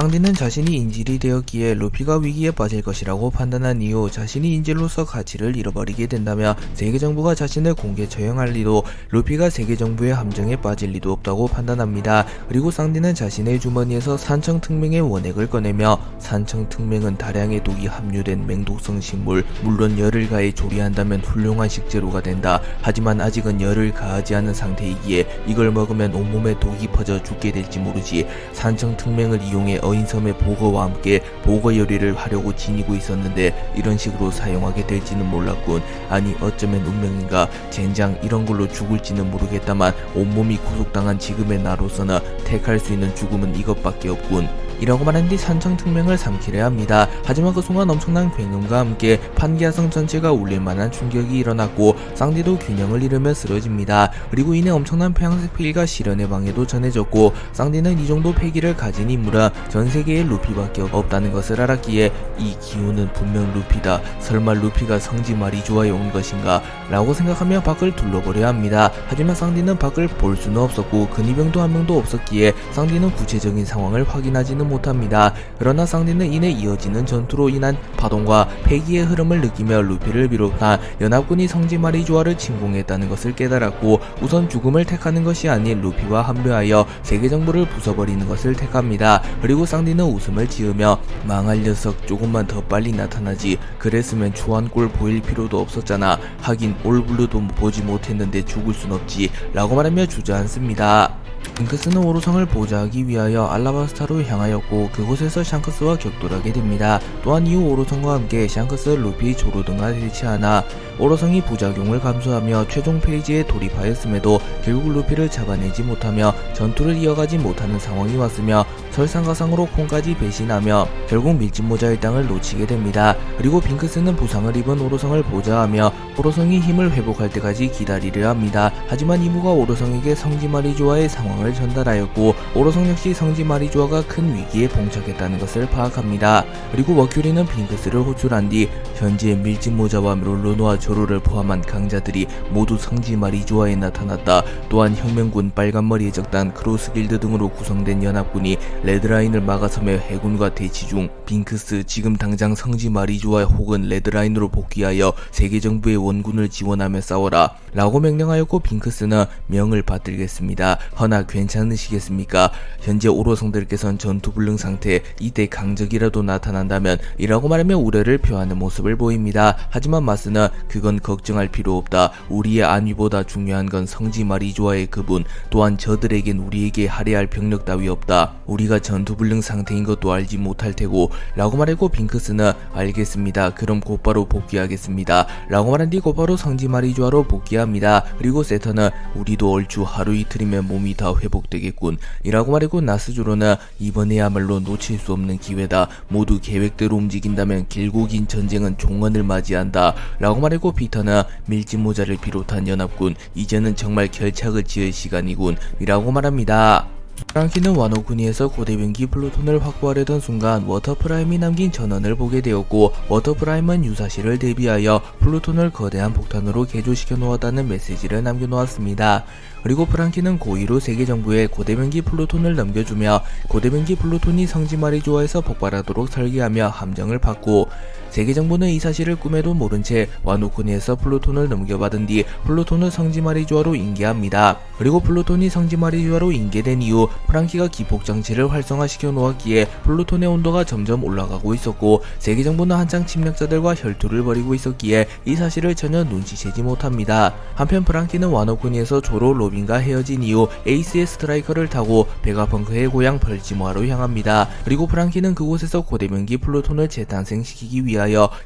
쌍디는 자신이 인질이 되었기에 루피가 위기에 빠질 것이라고 판단한 이후 자신이 인질로서 가치를 잃어버리게 된다며 세계정부가 자신을 공개 처형할 리도 루피가 세계정부의 함정에 빠질 리도 없다고 판단합니다. 그리고 쌍디는 자신의 주머니에서 산청특맹의 원액을 꺼내며 산청특맹은 다량의 독이 함유된 맹독성 식물, 물론 열을 가해 조리한다면 훌륭한 식재료가 된다. 하지만 아직은 열을 가하지 않은 상태이기에 이걸 먹으면 온몸에 독이 퍼져 죽게 될지 모르지. 산청특맹을 이용해 어인섬의 보거와 함께 보거 요리를 하려고 지니고 있었는데 이런 식으로 사용하게 될지는 몰랐군. 아니 어쩌면 운명인가. 젠장 이런 걸로 죽을지는 모르겠다만 온몸이 구속당한 지금의 나로서는 택할 수 있는 죽음은 이것밖에 없군. 이라고 말한 뒤 산청특맹을 삼키려 합니다. 하지만 그 순간 엄청난 굉음과 함께 판기하성 전체가 울릴만한 충격이 일어났고 쌍디도 균형을 잃으며 쓰러집니다. 그리고 이내 엄청난 폐양색 폐기가 실현의 방에도 전해졌고 쌍디는 이 정도 폐기를 가진 인물은 전세계에 루피밖에 없다는 것을 알았기에 이 기운은 분명 루피다. 설마 루피가 성지 마리주아에 온 것인가? 라고 생각하며 밖을 둘러보려 합니다. 하지만 쌍디는 밖을 볼 수는 없었고 근위병도 한 명도 없었기에 쌍디는 구체적인 상황을 확인하지는 못합니다. 그러나 쌍디는 이내 이어지는 전투로 인한 파동과 폐기의 흐름을 느끼며 루피를 비롯한 연합군이 성지 마리주아를 침공했다는 것을 깨달았고 우선 죽음을 택하는 것이 아닌 루피와 합류하여 세계정부를 부숴버리는 것을 택합니다. 그리고 쌍디는 웃음을 지으며 망할 녀석 조금만 더 빨리 나타나지. 그랬으면 추한꼴 보일 필요도 없었잖아. 하긴 올블루도 보지 못했는데 죽을 순 없지. 라고 말하며 주저앉습니다. 핑크스는 오로성을 보좌하기 위하여 알라바스타로 향하였고 그곳에서 샹크스와 격돌하게 됩니다. 또한 이후 오로성과 함께 샹크스, 루피, 조로 등과 대치하나 오로성이 부작용을 감수하며 최종 페이지에 돌입하였음에도 결국 루피를 잡아내지 못하며 전투를 이어가지 못하는 상황이 왔으며 설상가상으로 콩까지 배신하며 결국 밀짚모자 일당을 놓치게 됩니다. 그리고 핑크스는 부상을 입은 오로성을 보좌하며 오로성이 힘을 회복할 때까지 기다리려 합니다. 하지만 이무가 오로성에게 성지 마리주아의 상황을 전달하였고 오로성 역시 성지 마리주아가 큰 위기에 봉착했다는 것을 파악합니다. 그리고 머큐리는 핑크스를 호출한 뒤 현재 밀짚모자와 롤로노와 조로를 포함한 강자들이 모두 성지 마리주아에 나타났다. 또한 혁명군, 빨간머리의 적단, 크로스길드 등으로 구성된 연합군이 레드라인을 막아서며 해군과 대치 중. 핑크스 지금 당장 성지 마리주아 혹은 레드라인으로 복귀하여 세계정부의 원군을 지원하며 싸워라 라고 명령하였고 핑크스는 명을 받들겠습니다. 허나 괜찮으시겠습니까? 현재 오로성들께선 전투불능 상태, 이때 강적이라도 나타난다면 이라고 말하며 우려를 표하는 모습을 보입니다. 하지만 마스는 그건 걱정할 필요 없다. 우리의 안위보다 중요한 건 성지 마리주아의 그분, 또한 저들에겐 우리에게 할애할 병력 따위 없다. 우리가 전투불능 상태인 것도 알지 못할 테고 라고 말했고 핑크스는 알겠습니다. 그럼 곧바로 복귀하겠습니다. 라고 말한 뒤 곧바로 성지 마리주아로 복귀합니다. 그리고 세터는 우리도 얼추 하루 이틀이면 몸이 다 회복되겠군 이라고 말했고 나스조로는 이번에야말로 놓칠 수 없는 기회다. 모두 계획대로 움직인다면 길고 긴 전쟁은 종언을 맞이한다 라고 말했고 피터는 밀짚모자를 비롯한 연합군 이제는 정말 결착을 지을 시간이군 이라고 말합니다. 프랑키는 와노쿠니에서 고대변기 플루톤을 확보하려던 순간 워터프라임이 남긴 전원을 보게 되었고 워터프라임은 유사시를 대비하여 플루톤을 거대한 폭탄으로 개조시켜 놓았다는 메시지를 남겨놓았습니다. 그리고 프랑키는 고의로 세계정부에 고대변기 플루톤을 넘겨주며 고대변기 플루톤이 성지 마리주아에서 폭발하도록 설계하며 함정을 팠고 세계정부는 이 사실을 꿈에도 모른 채 와노쿠니에서 플루톤을 넘겨받은 뒤 플루톤을 성지 마리주아로 인계합니다. 그리고 플루톤이 성지 마리주아로 인계된 이후 프랑키가 기폭장치를 활성화시켜 놓았기에 플루톤의 온도가 점점 올라가고 있었고 세계정부는 한창 침략자들과 혈투를 벌이고 있었기에 이 사실을 전혀 눈치채지 못합니다. 한편 프랑키는 와노쿠니에서 조로 로빈과 헤어진 이후 에이스의 스트라이커를 타고 베가펑크의 고향 벌지모아로 향합니다. 그리고 프랑키는 그곳에서 고대변기 플루톤을 재탄생시키기 위하여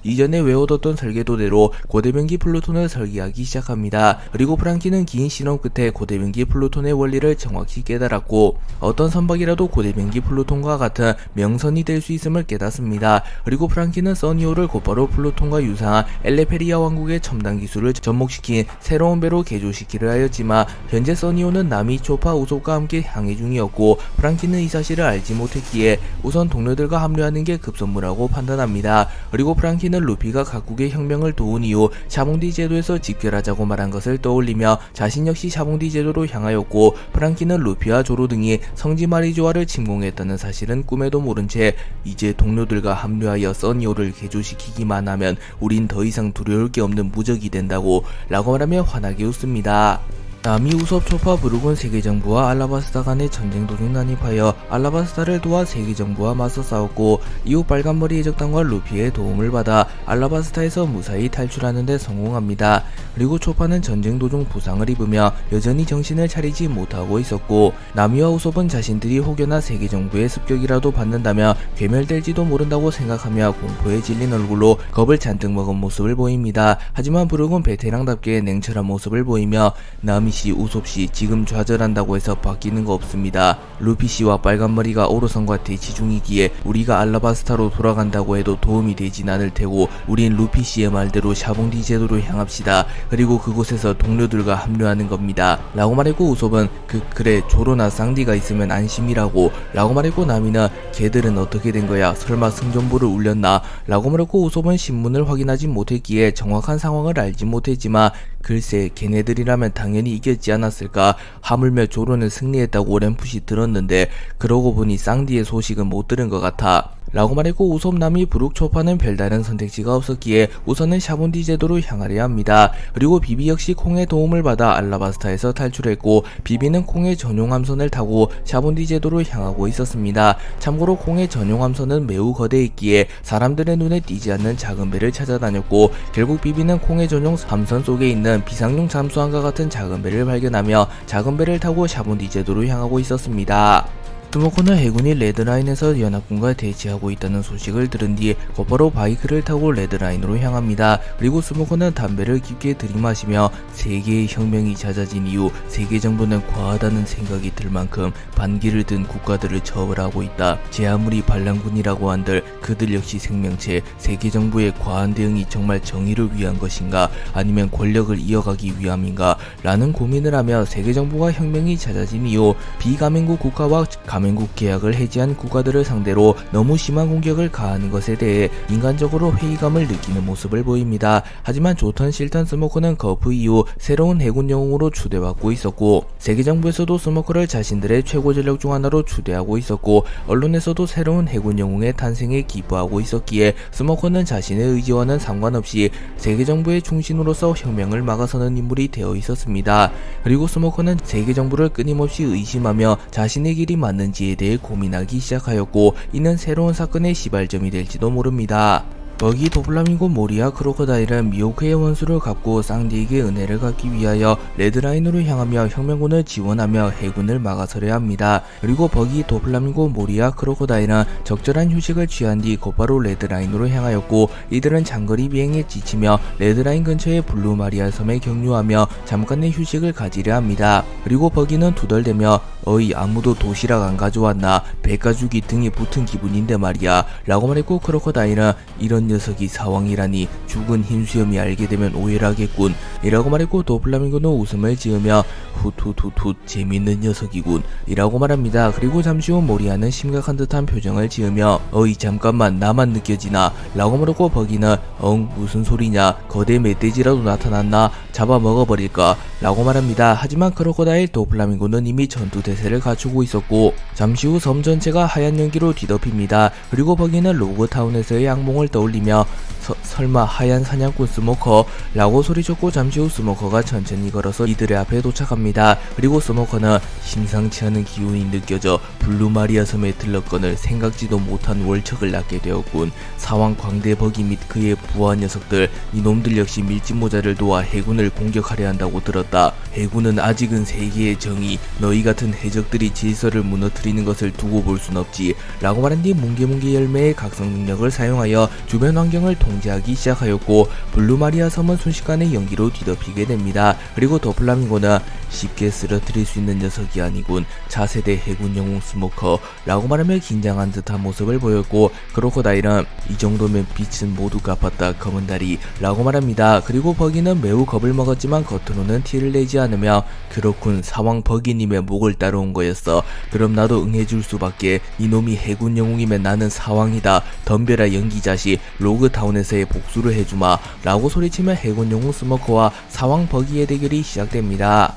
이전에 외워뒀던 설계도대로 고대변기 플루톤을 설계하기 시작합니다. 그리고 프랑키는 긴 실험 끝에 고대변기 플루톤의 원리를 정확히 깨달았고 어떤 선박이라도 고대변기 플루톤과 같은 명선이 될 수 있음을 깨닫습니다. 그리고 프랑키는 써니오를 곧바로 플루톤과 유사한 엘레페리아 왕국의 첨단 기술을 접목시킨 새로운 배로 개조시키려 하였지만 현재 써니오는 나미, 초파, 우솝과 함께 항해 중이었고 프랑키는 이 사실을 알지 못했기에 우선 동료들과 합류하는 게 급선무라고 판단합니다. 그리고 프랑키는 루피가 각국의 혁명을 도운 이후 샤봉디 제도에서 집결하자고 말한 것을 떠올리며 자신 역시 샤봉디 제도로 향하였고 프랑키는 루피와 조로 등이 성지 마리조아를 침공했다는 사실은 꿈에도 모른 채 이제 동료들과 합류하여 써니오를 개조시키기만 하면 우린 더 이상 두려울 게 없는 무적이 된다고 라고 말하며 환하게 웃습니다. 나미, 우솝, 초파, 브룩은 세계정부와 알라바스타 간의 전쟁 도중 난입하여 알라바스타를 도와 세계정부와 맞서 싸웠고 이후 빨간머리 해적단과 루피의 도움을 받아 알라바스타에서 무사히 탈출하는 데 성공합니다. 그리고 초파는 전쟁 도중 부상을 입으며 여전히 정신을 차리지 못하고 있었고 나미와 우솝은 자신들이 혹여나 세계정부의 습격이라도 받는다며 괴멸될지도 모른다고 생각하며 공포에 질린 얼굴로 겁을 잔뜩 먹은 모습을 보입니다. 하지만 브룩은 베테랑답게 냉철한 모습을 보이며 나미 씨, 우솝 씨 지금 좌절한다고 해서 바뀌는 거 없습니다. 루피 씨와 빨간머리가 오로선과 대치 중이기에 우리가 알라바스타로 돌아간다고 해도 도움이 되진 않을 테고 우린 루피 씨의 말대로 샤봉디 제도로 향합시다. 그리고 그곳에서 동료들과 합류하는 겁니다. 라고 말했고 우솝은 그래 조로나 쌍디가 있으면 안심이라고 라고 말했고 나미는 걔들은 어떻게 된 거야? 설마 승전보를 울렸나? 라고 말했고 우솝은 신문을 확인하지 못했기에 정확한 상황을 알지 못했지만 글쎄 걔네들이라면 당연히 이겼지 않았을까. 하물며 조로는 승리했다고 오랜풋이 들었는데 그러고 보니 쌍디의 소식은 못 들은 것 같아. 라고 말했고 우솝, 나미, 브룩, 초파는 별다른 선택지가 없었기에 우선은 샤본디 제도로 향하려 합니다. 그리고 비비 역시 콩의 도움을 받아 알라바스타에서 탈출했고 비비는 콩의 전용 함선을 타고 샤본디 제도로 향하고 있었습니다. 참고로 콩의 전용 함선은 매우 거대했기에 사람들의 눈에 띄지 않는 작은 배를 찾아다녔고 결국 비비는 콩의 전용 함선 속에 있는 비상용 잠수함과 같은 작은 배를 발견하며 작은 배를 타고 샤본디 제도로 향하고 있었습니다. 스모커는 해군이 레드라인에서 연합군과 대치하고 있다는 소식을 들은 뒤 곧바로 바이크를 타고 레드라인으로 향합니다. 그리고 스모커는 담배를 깊게 들이마시며 세계의 혁명이 잦아진 이후 세계정부는 과하다는 생각이 들 만큼 반기를 든 국가들을 처벌하고 있다. 제 아무리 반란군이라고 한들 그들 역시 생명체, 세계정부의 과한 대응이 정말 정의를 위한 것인가 아니면 권력을 이어가기 위함인가 라는 고민을 하며 세계정부가 혁명이 잦아진 이후 비가맹국 국가와 가맹국 계약을 해지한 국가들을 상대로 너무 심한 공격을 가하는 것에 대해 인간적으로 회의감을 느끼는 모습을 보입니다. 하지만 좋던 싫던 스모커는 거프 이후 새로운 해군 영웅으로 추대받고 있었고 세계정부에서도 스모커를 자신들의 최고 전력 중 하나로 추대하고 있었고 언론에서도 새로운 해군 영웅의 탄생에 기뻐하고 있었기에 스모커는 자신의 의지와는 상관없이 세계정부의 중심으로서 혁명을 막아서는 인물이 되어 있었습니다. 그리고 스모커는 세계정부를 끊임없이 의심하며 자신의 길이 맞는지에 대해 고민하기 시작하였고 이는 새로운 사건의 시발점이 될지도 모릅니다. 버기, 도플라밍고, 모리아, 크로커다일은 미호크의 원수를 갚고 쌍디에게 은혜를 갚기 위하여 레드라인으로 향하며 혁명군을 지원하며 해군을 막아서려 합니다. 그리고 버기, 도플라밍고, 모리아, 크로커다일은 적절한 휴식을 취한 뒤 곧바로 레드라인으로 향하였고 이들은 장거리 비행에 지치며 레드라인 근처의 블루마리아 섬에 경유하며 잠깐의 휴식을 가지려 합니다. 그리고 버기는 투덜대며 어이 아무도 도시락 안 가져왔나? 배가죽이 등에 붙은 기분인데 말이야 라고 말했고 크로커다일은 이런 녀석이 사왕이라니 죽은 흰수염이 알게 되면 오해하겠군 이라고 말했고 도플라밍고는 웃음을 지으며 훗훗훗훗 재밌는 녀석이군 이라고 말합니다. 그리고 잠시 후 모리아는 심각한 듯한 표정을 지으며 어이 잠깐만 나만 느껴지나 라고 말하고 버기는 무슨 소리냐 거대 멧돼지라도 나타났나 잡아 먹어버릴까 라고 말합니다. 하지만 크로커다일 도플라밍고는 이미 전투 대세를 갖추고 있었고 잠시 후 섬 전체가 하얀 연기로 뒤덮입니다. 그리고 버기는 로그타운에서의 악몽을 떠올리며 설마 하얀 사냥꾼 스모커? 라고 소리쳤고 잠시 후 스모커가 천천히 걸어서 이들의 앞에 도착합니다. 그리고 스모커는 심상치 않은 기운이 느껴져 블루마리아 섬에 들렀거늘 생각지도 못한 월척을 낳게 되었군. 사왕 광대 버기 및 그의 부하 녀석들 이놈들 역시 밀짚모자를 도와 해군을 공격하려 한다고 들었다. 해군은 아직은 세계의 정의 너희 같은 해적들이 질서를 무너뜨리는 것을 두고 볼 순 없지 라고 말한 뒤 뭉게뭉게 열매의 각성 능력을 사용하여 주변 환경을 통제하기 시작하였고 블루마리아 섬은 순식간에 연기로 뒤덮이게 됩니다. 그리고 도플라밍고는 쉽게 쓰러뜨릴 수 있는 녀석이 아니군, 차세대 해군 영웅 스모커 라고 말하며 긴장한 듯한 모습을 보였고, 크로코다일은 이 정도면 빛은 모두 갚았다 검은다리 라고 말합니다. 그리고 버기는 매우 겁을 먹었지만 겉으로는 티를 내지 않으며 그렇군, 사왕 버기님의 목을 따러 온 거였어. 그럼 나도 응해줄 수밖에. 이놈이 해군 영웅이면 나는 사왕이다. 덤벼라 연기자식, 로그타운에서의 복수를 해주마 라고 소리치며 해군 영웅 스모커와 사왕 버기의 대결이 시작됩니다.